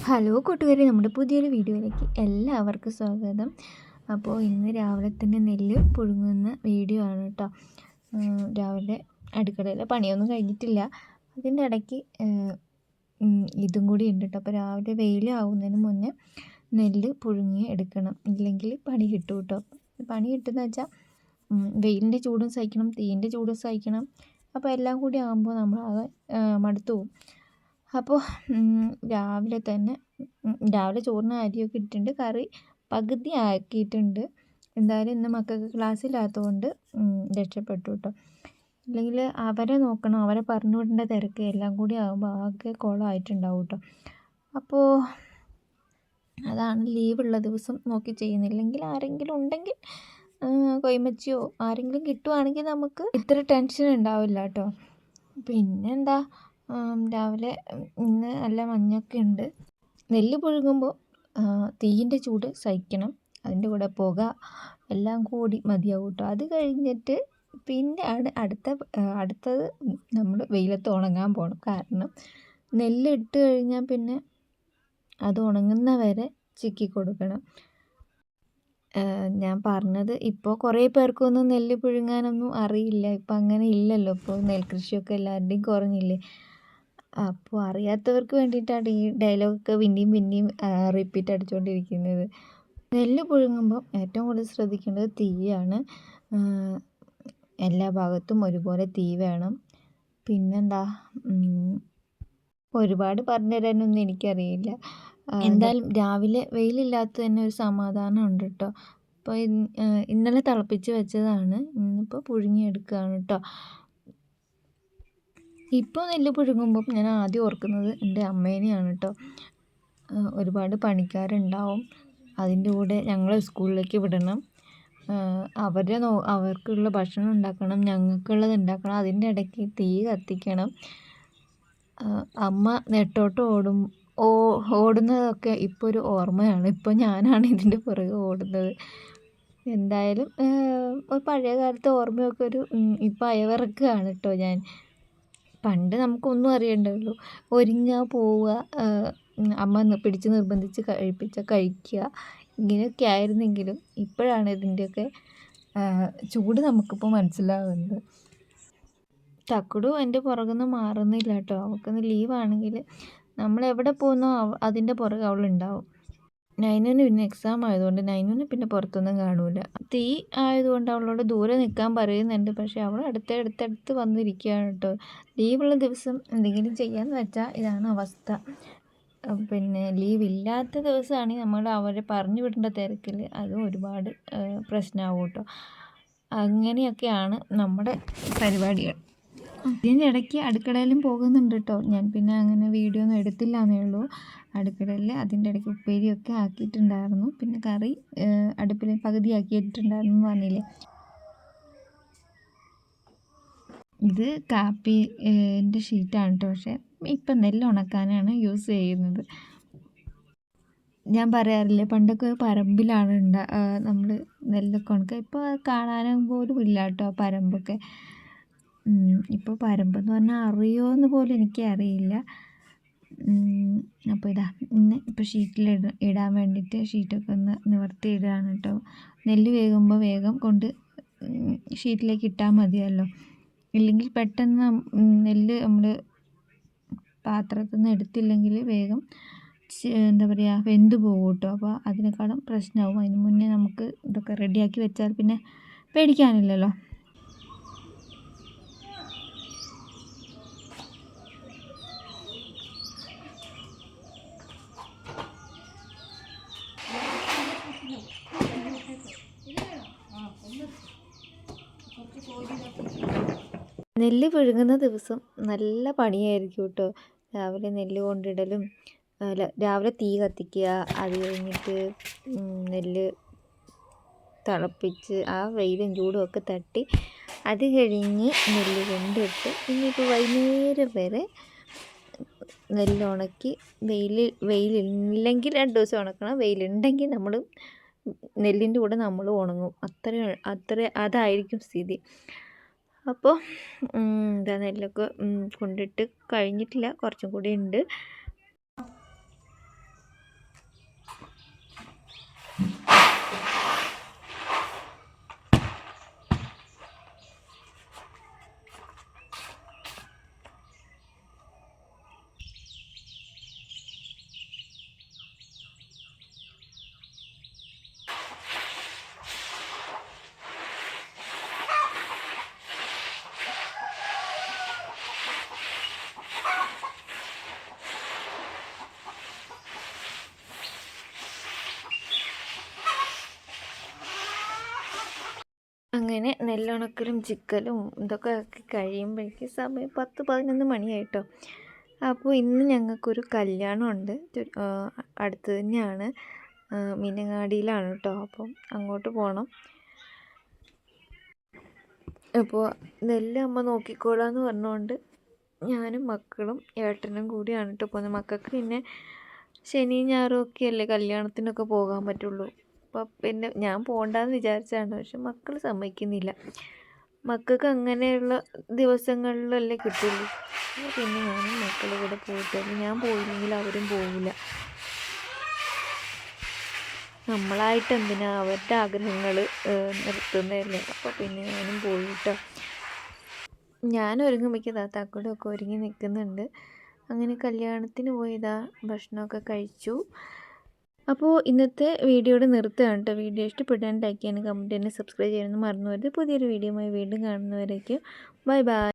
Hello കൂട്ടുകാരെ, നമ്മുടെ പുതിയൊരു വീഡിയോയിലേക്ക് എല്ലാവർക്കും സ്വാഗതം. അപ്പോൾ ഇന്ന് രാവിലെ തന്നെ നെല്ല് പുഴുങ്ങുന്ന വീഡിയോ ആണ് കേട്ടോ. രാവിലെ അടുക്കളയിലെ പണിയൊന്നും കഴിഞ്ഞിട്ടില്ല, അതിൻ്റെ ഇടയ്ക്ക് ഇതും കൂടി ഉണ്ട് കേട്ടോ. അപ്പോൾ രാവിലെ വെയിലാവുന്നതിന് മുന്നേ നെല്ല് പുഴുങ്ങി എടുക്കണം, ഇല്ലെങ്കിൽ പണി കിട്ടും കേട്ടോ. പണി കിട്ടുമെന്ന് വെച്ചാൽ വെയിലിൻ്റെ ചൂടും സഹിക്കണം, തീയിൻ്റെ ചൂടും സഹിക്കണം. അപ്പോൾ എല്ലാം കൂടി ആകുമ്പോൾ നമ്മളാകെ മടുത്തു പോകും. അപ്പോൾ രാവിലെ ചോറിന് അരിയൊക്കെ ഇട്ടിട്ടുണ്ട്, കറി പകുതി ആക്കിയിട്ടുണ്ട്. എന്തായാലും ഇന്ന് മക്കൾക്ക് ക്ലാസ്സില്ലാത്തതുകൊണ്ട് രക്ഷപ്പെട്ടു കേട്ടോ. ഇല്ലെങ്കിൽ അവരെ നോക്കണം, അവരെ പറഞ്ഞു വിടേണ്ട തിരക്ക് എല്ലാം കൂടി ആകുമ്പോൾ ആകെ കുളമായിട്ടുണ്ടാവും കേട്ടോ. അപ്പോൾ അതാണ്, ലീവുള്ള ദിവസം നോക്കി ചെയ്യുന്നില്ലെങ്കിൽ ആരെങ്കിലും ഉണ്ടെങ്കിൽ കൊയ്മച്ചിയോ ആരെങ്കിലും കിട്ടുവാണെങ്കിൽ നമുക്ക് ഇത്ര ടെൻഷൻ ഉണ്ടാവില്ല കേട്ടോ. പിന്നെന്താ, രാവിലെ ഇന്ന് നല്ല മഞ്ഞൊക്കെ ഉണ്ട്. നെല്ല് പുഴുങ്ങുമ്പോൾ തീയിൻ്റെ ചൂട് സഹിക്കണം, അതിൻ്റെ കൂടെ പുക എല്ലാം കൂടി മതിയാവും കേട്ടോ. അത് കഴിഞ്ഞിട്ട് പിന്നെയാണ് അടുത്തത് നമ്മൾ വെയിലത്ത് ഉണങ്ങാൻ പോകണം. കാരണം നെല്ല് ഇട്ട് കഴിഞ്ഞാൽ പിന്നെ അത് ഉണങ്ങുന്ന വരെ ചിക്കി കൊടുക്കണം. ഞാൻ പറഞ്ഞത്, ഇപ്പോൾ കുറേ പേർക്കൊന്നും നെല്ല് പുഴുങ്ങാനൊന്നും അറിയില്ല. ഇപ്പം അങ്ങനെ ഇല്ലല്ലോ, ഇപ്പോൾ നെൽകൃഷിയൊക്കെ എല്ലാവരുടെയും കുറഞ്ഞില്ലേ. അപ്പോൾ അറിയാത്തവർക്ക് വേണ്ടിയിട്ടാണ് ഈ ഡയലോഗൊക്കെ പിന്നെയും റിപ്പീറ്റ് അടിച്ചുകൊണ്ടിരിക്കുന്നത്. നെല്ല് പുഴുങ്ങുമ്പോൾ ഏറ്റവും കൂടുതൽ ശ്രദ്ധിക്കേണ്ടത് തീയാണ്. എല്ലാ ഭാഗത്തും ഒരുപോലെ തീ വേണം. പിന്നെന്താ, ഒരുപാട് പറഞ്ഞു തരാനൊന്നും എനിക്കറിയില്ല. എന്തായാലും രാവിലെ വെയിലില്ലാത്ത തന്നെ ഒരു സമാധാനം ഉണ്ട് കേട്ടോ. അപ്പോൾ ഇന്നലെ തിളപ്പിച്ച് വെച്ചതാണ്, ഇന്നിപ്പോൾ പുഴുങ്ങിയെടുക്കുകയാണ് കേട്ടോ. ഇപ്പോൾ നെല്ല് പുഴുങ്ങുമ്പോൾ ഞാൻ ആദ്യം ഓർക്കുന്നത് എൻ്റെ അമ്മേനെയാണ് കേട്ടോ. ഒരുപാട് പണിക്കാരുണ്ടാവും, അതിൻ്റെ കൂടെ ഞങ്ങളെ സ്കൂളിലേക്ക് വിടണം, അവർക്കുള്ള ഭക്ഷണം ഉണ്ടാക്കണം, ഞങ്ങൾക്കുള്ളത് ഉണ്ടാക്കണം, അതിൻ്റെ ഇടയ്ക്ക് തീ കത്തിക്കണം. അമ്മ നെട്ടോട്ട് ഓടുന്നതൊക്കെ ഇപ്പോൾ ഒരു ഓർമ്മയാണ്. ഇപ്പോൾ ഞാനാണ് ഇതിൻ്റെ പുറകെ ഓടുന്നത്. എന്തായാലും പഴയ കാലത്തെ ഓർമ്മയൊക്കെ ഇപ്പോൾ അയവിറക്കുകയാണ് കേട്ടോ ഞാൻ. പണ്ട് നമുക്കൊന്നും അറിയണ്ടല്ലോ, ഒരുങ്ങുക, പോവുക, അമ്മ പിടിച്ച് നിർബന്ധിച്ച് കഴിക്കുക, ഇങ്ങനെയൊക്കെ ആയിരുന്നെങ്കിലും ഇപ്പോഴാണ് ഇതിൻ്റെയൊക്കെ ചൂട് നമുക്കിപ്പോൾ മനസ്സിലാവുന്നത്. തക്കുടു എൻ്റെ പുറകുനിന്ന് മാറുന്നില്ല കേട്ടോ. അവൾക്കൊന്ന് ലീവാണെങ്കിൽ നമ്മളെവിടെ പോകുന്നോ അതിൻ്റെ പുറകെ അവളുണ്ടാവും. നൈനുവിന് പിന്നെ എക്സാം ആയതുകൊണ്ട് നൈനുവിന് പിന്നെ പുറത്തൊന്നും കാണൂല. തീ ആയതുകൊണ്ട് അവളോട് ദൂരെ നിൽക്കാൻ പറയുന്നുണ്ട്, പക്ഷേ അവൾ അടുത്തടുത്ത് വന്നിരിക്കുകയാണ് കേട്ടോ. ലീവുള്ള ദിവസം എന്തെങ്കിലും ചെയ്യാമെന്ന് വെച്ചാൽ ഇതാണ് അവസ്ഥ. പിന്നെ ലീവില്ലാത്ത ദിവസമാണെങ്കിൽ നമ്മൾ അവരെ പറഞ്ഞു വിടേണ്ട തിരക്കിൽ അത് ഒരുപാട് പ്രശ്നമാവും കേട്ടോ. അങ്ങനെയൊക്കെയാണ് നമ്മുടെ പരിപാടികൾ. ഇതിൻ്റെ ഇടയ്ക്ക് അടുക്കളയിലും പോകുന്നുണ്ട് കേട്ടോ. ഞാൻ പിന്നെ അങ്ങനെ വീഡിയോ ഒന്നും എടുത്തില്ല എന്നേ ഉള്ളൂ. അടുക്കളയിൽ അതിൻ്റെ ഇടയ്ക്ക് ഉപ്പേരിയൊക്കെ ആക്കിയിട്ടുണ്ടായിരുന്നു, പിന്നെ കറി അടുപ്പിൽ പകുതിയാക്കിയിട്ടുണ്ടായിരുന്നു എന്ന് പറഞ്ഞില്ലേ. ഇത് കാപ്പിൻ്റെ ഷീറ്റാണ് കേട്ടോ, പക്ഷേ ഇപ്പം നെല്ല് ഉണക്കാനാണ് യൂസ് ചെയ്യുന്നത്. ഞാൻ പറയാറില്ലേ, പണ്ടൊക്കെ പറമ്പിലാണ് നമ്മൾ നെല്ലൊക്കെ ഉണക്കുക. ഇപ്പോൾ കാണാനും പോലും ഇല്ല കേട്ടോ പരമ്പൊക്കെ. ഇപ്പോൾ പരമ്പെന്ന് പറഞ്ഞാൽ അറിയുമോയെന്ന് പോലും എനിക്കറിയില്ല. അപ്പോൾ ഇപ്പോൾ ഷീറ്റിൽ ഇടാൻ വേണ്ടിയിട്ട് ഷീറ്റൊക്കെ ഒന്ന് നിവർത്തി ഇടുകയാണ് കേട്ടോ. നെല്ല് വേകുമ്പോൾ വേഗം കൊണ്ട് ഷീറ്റിലേക്ക് ഇട്ടാൽ മതിയല്ലോ, ഇല്ലെങ്കിൽ പെട്ടെന്ന് നെല്ല് നമ്മൾ പാത്രത്തിൽ നിന്ന് എടുത്തില്ലെങ്കിൽ വേഗം എന്താ പറയുക, വെന്ത് പോകും കേട്ടോ. അപ്പോൾ അതിനേക്കാളും പ്രശ്നമാവും. അതിന് മുന്നേ നമുക്ക് ഇതൊക്കെ റെഡിയാക്കി വെച്ചാൽ പിന്നെ പേടിക്കാനില്ലല്ലോ. നെല്ല് പുഴുങ്ങുന്ന ദിവസം നല്ല പണിയായിരിക്കും കേട്ടോ. രാവിലെ നെല്ല് കൊണ്ടിടലും, രാവിലെ തീ കത്തിക്കുക, അത് കഴിഞ്ഞിട്ട് നെല്ല് തിളപ്പിച്ച് ആ വെയിലും ചൂടും ഒക്കെ തട്ടി അത് കഴിഞ്ഞ് നെല്ല് കൊണ്ടിട്ട് ഇനിയിപ്പോൾ വൈകുന്നേരം വരെ നെല്ല് ഉണക്കി വെയിലില്ലെങ്കിൽ 2 ദിവസം ഉണക്കണം, വെയിലുണ്ടെങ്കിൽ നമ്മൾ നെല്ലിൻ്റെ കൂടെ നമ്മൾ ഉണങ്ങും. അതായിരിക്കും സ്ഥിതി. അപ്പോൾ നെല്ലൊക്കെ കൊണ്ടിട്ട് കഴിഞ്ഞിട്ടില്ല, കുറച്ചും കൂടി ഉണ്ട്. അങ്ങനെ നെല്ലുണക്കലും ചിക്കലും ഇതൊക്കെ കഴിയുമ്പോഴേക്ക് സമയം 10-11 മണിയായിട്ടോ. അപ്പോൾ ഇന്ന് ഞങ്ങൾക്കൊരു കല്യാണമുണ്ട്. അടുത്ത് തന്നെയാണ്, മീനങ്ങാടിയിലാണ് കേട്ടോ. അപ്പം അങ്ങോട്ട് പോകണം. അപ്പോൾ നെല്ല് അമ്മ നോക്കിക്കോളാന്ന് പറഞ്ഞുകൊണ്ട് ഞാനും മക്കളും ഏട്ടനും കൂടിയാണ് കേട്ടോ പോകുന്നത്. മക്കൾക്ക് പിന്നെ ശനിയും ഞായറും ഒക്കെ അല്ലേ കല്യാണത്തിനൊക്കെ പോകാൻ പറ്റുള്ളൂ. അപ്പം പിന്നെ ഞാൻ പോകണ്ടെന്ന് വിചാരിച്ചാണ്, പക്ഷെ മക്കൾ സമ്മതിക്കുന്നില്ല. മക്കൾക്ക് അങ്ങനെയുള്ള ദിവസങ്ങളിലല്ലേ കിട്ടുള്ളൂ. പിന്നെ ഞാനും മക്കളുടെ കൂടെ പോയിട്ട്, ഞാൻ പോയില്ലെങ്കിൽ അവരും പോകില്ല. നമ്മളായിട്ട് എന്തിനാ അവരുടെ ആഗ്രഹങ്ങൾ നിർത്തുന്നതല്ലേ. അപ്പോൾ പിന്നെ ഞാനും പോയിട്ടോ. ഞാൻ ഒരുങ്ങുമ്പോഴേക്കും താത്താക്കൂടെ ഒക്കെ ഒരുങ്ങി നിൽക്കുന്നുണ്ട്. അങ്ങനെ കല്യാണത്തിന് പോയതാ, ഭക്ഷണമൊക്കെ കഴിച്ചു. അപ്പോൾ ഇന്നത്തെ വീഡിയോയുടെ നിർത്തുകയാണ് കേട്ടോ. വീഡിയോ ഇഷ്ടപ്പെട്ടാൽ ലൈക്ക് ചെയ്യാനും കമൻറ്റ് ചെയ്യാനും സബ്സ്ക്രൈബ് ചെയ്യാനൊന്നും മറന്നു പോകരുത്. പുതിയൊരു വീഡിയോയുമായി വീണ്ടും കാണുന്നവരേക്കും ബൈ ബൈ.